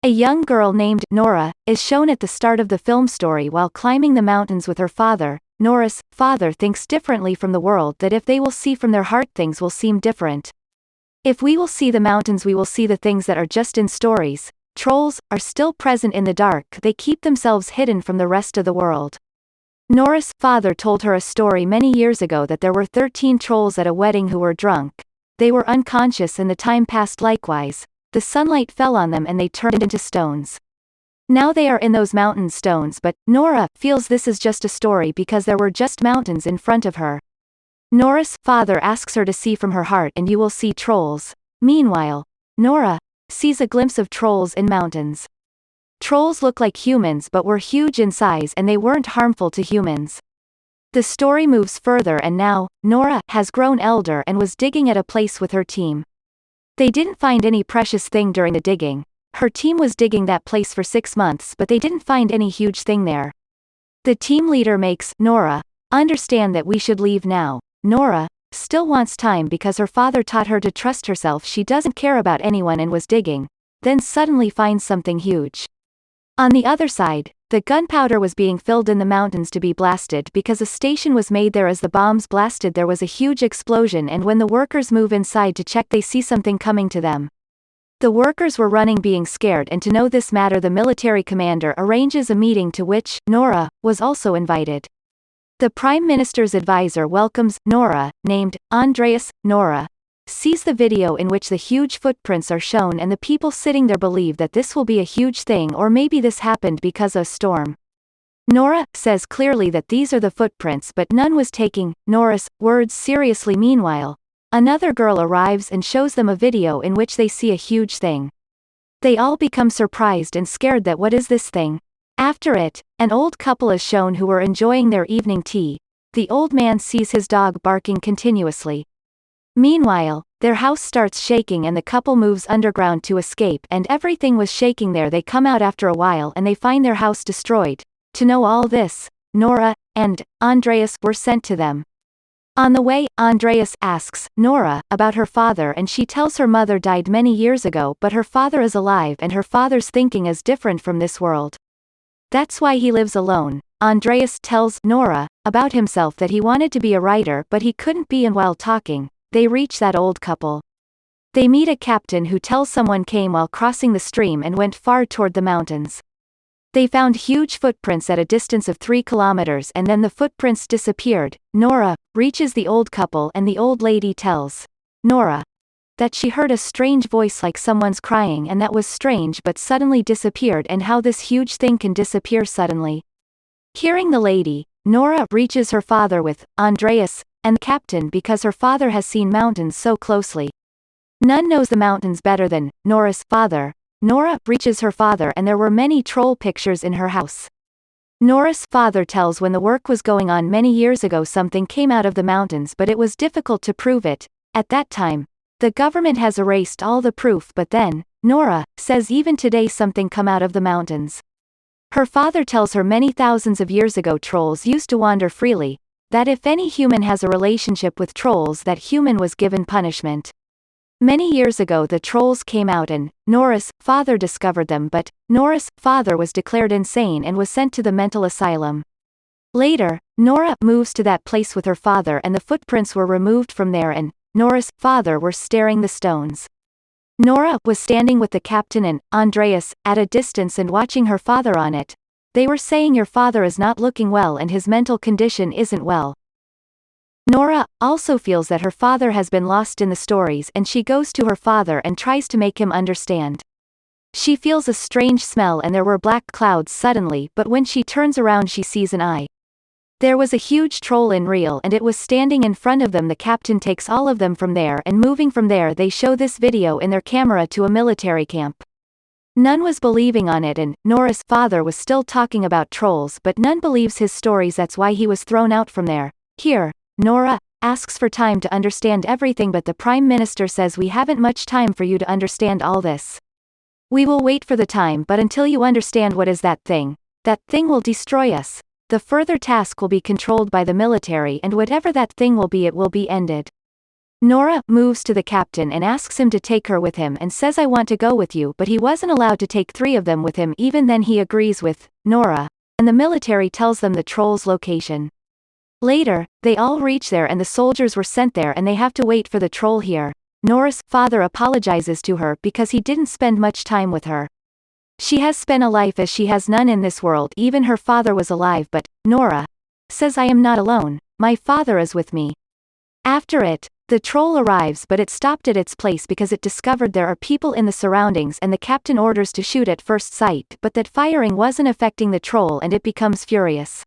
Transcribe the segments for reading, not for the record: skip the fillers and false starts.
A young girl named Nora is shown at the start of the film story while climbing the mountains with her father. Nora's father thinks differently from the world, that if they will see from their heart, things will seem different. If we will see the mountains, we will see the things that are just in stories. Trolls are still present in the dark, they keep themselves hidden from the rest of the world. Nora's father told her a story many years ago that there were 13 trolls at a wedding who were drunk. They were unconscious and the time passed likewise. The sunlight fell on them and they turned into stones. Now they are in those mountain stones, but Nora feels this is just a story because there were just mountains in front of her. Nora's father asks her to see from her heart and you will see trolls. Meanwhile, Nora sees a glimpse of trolls in mountains. Trolls look like humans but were huge in size and they weren't harmful to humans. The story moves further and now, Nora has grown elder and was digging at a place with her team. They didn't find any precious thing during the digging. Her team was digging that place for 6 months but they didn't find any huge thing there. The team leader makes Nora understand that we should leave now. Nora still wants time because her father taught her to trust herself. She doesn't care about anyone and was digging, then suddenly finds something huge. On the other side, the gunpowder was being filled in the mountains to be blasted because a station was made there. As the bombs blasted, there was a huge explosion, and when the workers move inside to check, they see something coming to them. The workers were running, being scared, and to know this matter, the military commander arranges a meeting to which Nora was also invited. The Prime Minister's advisor welcomes Nora, named Andreas. Nora sees the video in which the huge footprints are shown and the people sitting there believe that this will be a huge thing, or maybe this happened because of a storm. Nora says clearly that these are the footprints, but none was taking Nora's words seriously. Meanwhile, another girl arrives and shows them a video in which they see a huge thing. They all become surprised and scared that what is this thing? After it, an old couple is shown who were enjoying their evening tea. The old man sees his dog barking continuously. Meanwhile, their house starts shaking and the couple moves underground to escape, and everything was shaking there. They come out after a while and they find their house destroyed. To know all this, Nora and Andreas were sent to them. On the way, Andreas asks Nora about her father and she tells her mother died many years ago, but her father is alive and her father's thinking is different from this world. That's why he lives alone. Andreas tells Nora about himself, that he wanted to be a writer but he couldn't be, and while talking, they reach that old couple. They meet a captain who tells someone came while crossing the stream and went far toward the mountains. They found huge footprints at a distance of 3 kilometers and then the footprints disappeared. Nora reaches the old couple and the old lady tells Nora that she heard a strange voice like someone's crying, and that was strange but suddenly disappeared, and how this huge thing can disappear suddenly. Hearing the lady, Nora reaches her father with Andreas and the captain because her father has seen mountains so closely. None knows the mountains better than Nora's father. Nora reaches her father and there were many troll pictures in her house. Nora's father tells when the work was going on many years ago something came out of the mountains, but it was difficult to prove it. At that time, the government has erased all the proof, but then, Nora says even today something come out of the mountains. Her father tells her many thousands of years ago trolls used to wander freely, that if any human has a relationship with trolls, that human was given punishment. Many years ago the trolls came out and Nora's father discovered them, but Nora's father was declared insane and was sent to the mental asylum. Later, Nora moves to that place with her father and the footprints were removed from there and Nora's father were staring the stones. Nora was standing with the captain and Andreas at a distance and watching her father on it. They were saying your father is not looking well and his mental condition isn't well. Nora also feels that her father has been lost in the stories and she goes to her father and tries to make him understand. She feels a strange smell and there were black clouds suddenly, but when she turns around she sees an eye. There was a huge troll in real and it was standing in front of them. The captain takes all of them from there and moving from there they show this video in their camera to a military camp. None was believing on it and Nora's father was still talking about trolls, but none believes his stories. That's why he was thrown out from there. Here, Nora asks for time to understand everything, but the Prime Minister says we haven't much time for you to understand all this. We will wait for the time, but until you understand what is that thing will destroy us. The further task will be controlled by the military and whatever that thing will be, it will be ended. Nora moves to the captain and asks him to take her with him and says, I want to go with you, but he wasn't allowed to take 3 of them with him. Even then he agrees with Nora, and the military tells them the troll's location. Later, they all reach there and the soldiers were sent there and they have to wait for the troll here. Nora's father apologizes to her because he didn't spend much time with her. She has spent a life as she has none in this world. Even her father was alive, but Nora says, I am not alone, my father is with me. After it, the troll arrives, but it stopped at its place because it discovered there are people in the surroundings and the captain orders to shoot at first sight, but that firing wasn't affecting the troll and it becomes furious.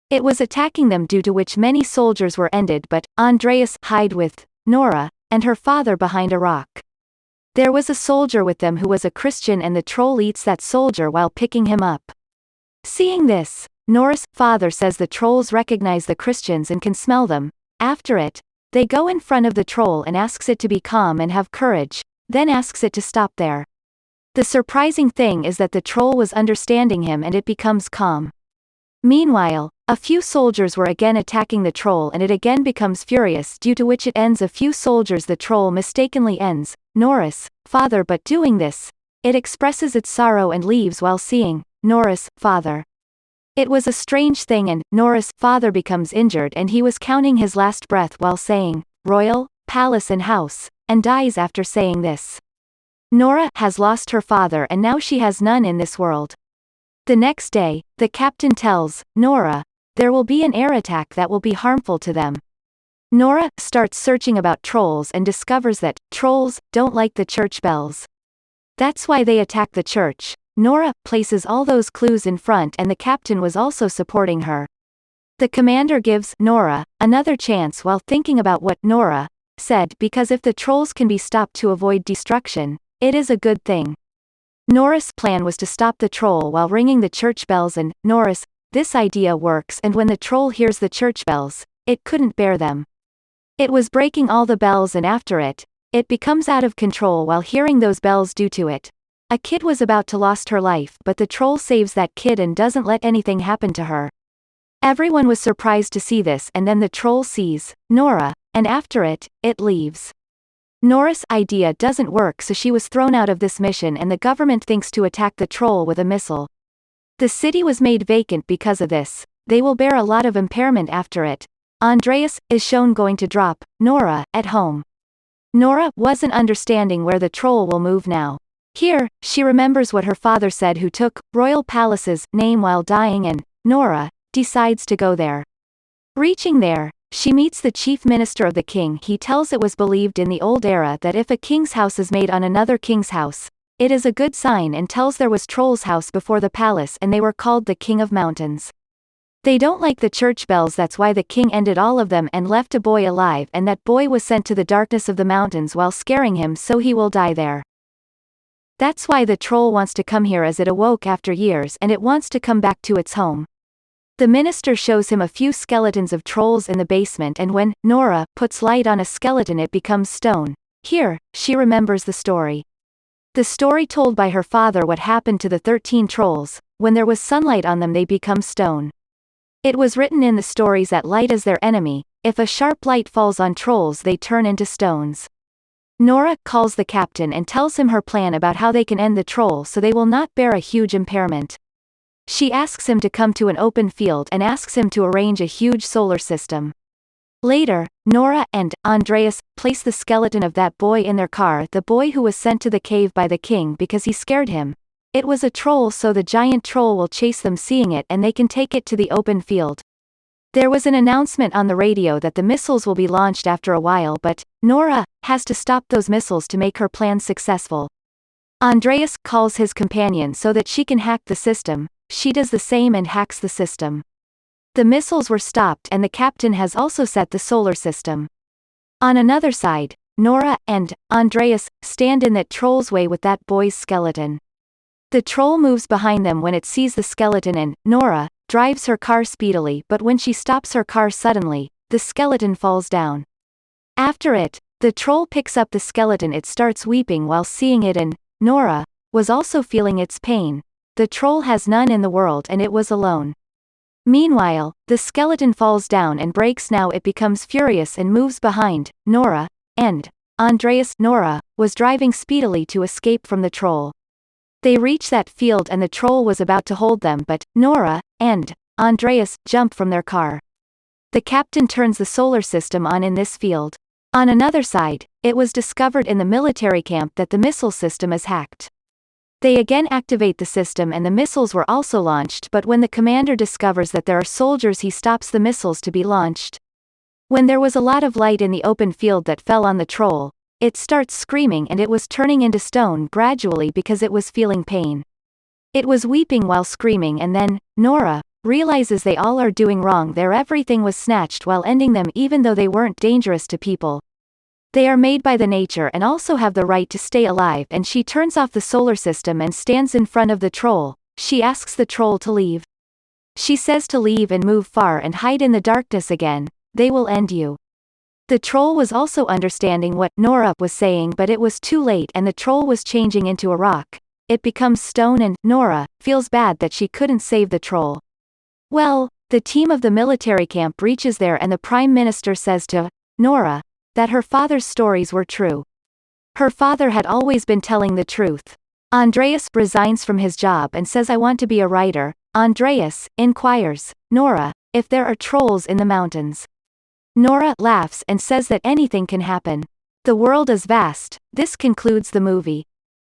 It was attacking them, due to which many soldiers were ended, but Andreas hide with Nora and her father behind a rock. There was a soldier with them who was a Kristian and the troll eats that soldier while picking him up. Seeing this, Nora's father says the trolls recognize the Kristians and can smell them. After it, they go in front of the troll and asks it to be calm and have courage, then asks it to stop there. The surprising thing is that the troll was understanding him and it becomes calm. Meanwhile, a few soldiers were again attacking the troll and it again becomes furious, due to which it ends a few soldiers. The troll mistakenly ends Nora's father, but doing this, it expresses its sorrow and leaves while seeing Nora's father. It was a strange thing, and Nora's father becomes injured and he was counting his last breath while saying royal, palace and house, and dies after saying this. Nora has lost her father and now she has none in this world. The next day, the captain tells Nora there will be an air attack that will be harmful to them. Nora starts searching about trolls and discovers that trolls don't like the church bells. That's why they attack the church. Nora places all those clues in front and the captain was also supporting her. The commander gives Nora another chance while thinking about what Nora said, because if the trolls can be stopped to avoid destruction, it is a good thing. Nora's plan was to stop the troll while ringing the church bells, and Nora's this idea works, and when the troll hears the church bells, it couldn't bear them. It was breaking all the bells, and after it becomes out of control while hearing those bells. Due to it, a kid was about to lost her life, but the troll saves that kid and doesn't let anything happen to her. Everyone was surprised to see this, and then the troll sees Nora, and after it leaves. Nora's idea doesn't work, so she was thrown out of this mission and the government thinks to attack the troll with a missile. The city was made vacant because of this. They will bear a lot of impairment after it. Andreas is shown going to drop Nora at home. Nora wasn't understanding where the troll will move now. Here, she remembers what her father said, who took Royal Palace's name while dying, and Nora decides to go there. Reaching there, she meets the chief minister of the king. He tells it was believed in the old era that if a king's house is made on another king's house, it is a good sign, and tells there was Troll's house before the palace and they were called the King of Mountains. They don't like the church bells, that's why the king ended all of them and left a boy alive, and that boy was sent to the darkness of the mountains while scaring him so he will die there. That's why the troll wants to come here, as it awoke after years and it wants to come back to its home. The minister shows him a few skeletons of trolls in the basement, and when Nora puts light on a skeleton it becomes stone. Here, she remembers the story. The story told by her father what happened to the 13 trolls. When there was sunlight on them they become stone. It was written in the stories that light is their enemy. If a sharp light falls on trolls they turn into stones. Nora calls the captain and tells him her plan about how they can end the troll so they will not bear a huge impairment. She asks him to come to an open field and asks him to arrange a huge solar system. Later, Nora and Andreas place the skeleton of that boy in their car, the boy who was sent to the cave by the king because he scared him. It was a troll, so the giant troll will chase them, seeing it, and they can take it to the open field. There was an announcement on the radio that the missiles will be launched after a while, but Nora has to stop those missiles to make her plan successful. Andreas calls his companion so that she can hack the system. She does the same and hacks the system. The missiles were stopped and the captain has also set the solar system. On another side, Nora and Andreas stand in that troll's way with that boy's skeleton. The troll moves behind them when it sees the skeleton, and Nora drives her car speedily, but when she stops her car suddenly, the skeleton falls down. After it, the troll picks up the skeleton. It starts weeping while seeing it, and Nora was also feeling its pain. The troll has none in the world and it was alone. Meanwhile, the skeleton falls down and breaks. Now it becomes furious and moves behind Nora, and Andreas, Nora, was driving speedily to escape from the troll. They reach that field and the troll was about to hold them, but Nora and Andreas jump from their car. The captain turns the solar system on in this field. On another side, it was discovered in the military camp that the missile system is hacked. They again activate the system and the missiles were also launched, but when the commander discovers that there are soldiers, he stops the missiles to be launched. When there was a lot of light in the open field that fell on the troll, it starts screaming and it was turning into stone gradually because it was feeling pain. It was weeping while screaming, and then Nora realizes they all are doing wrong there. Everything was snatched while ending them even though they weren't dangerous to people. They are made by the nature and also have the right to stay alive, and she turns off the solar system and stands in front of the troll. She asks the troll to leave. She says to leave and move far and hide in the darkness again. They will end you. The troll was also understanding what Nora was saying, but it was too late and the troll was changing into a rock. It becomes stone and Nora feels bad that she couldn't save the troll. Well, the team of the military camp reaches there and the Prime Minister says to Nora that her father's stories were true. Her father had always been telling the truth. Andreas resigns from his job and says, "I want to be a writer." Andreas inquires Nora if there are trolls in the mountains. Nora laughs and says that anything can happen. The world is vast. This concludes the movie.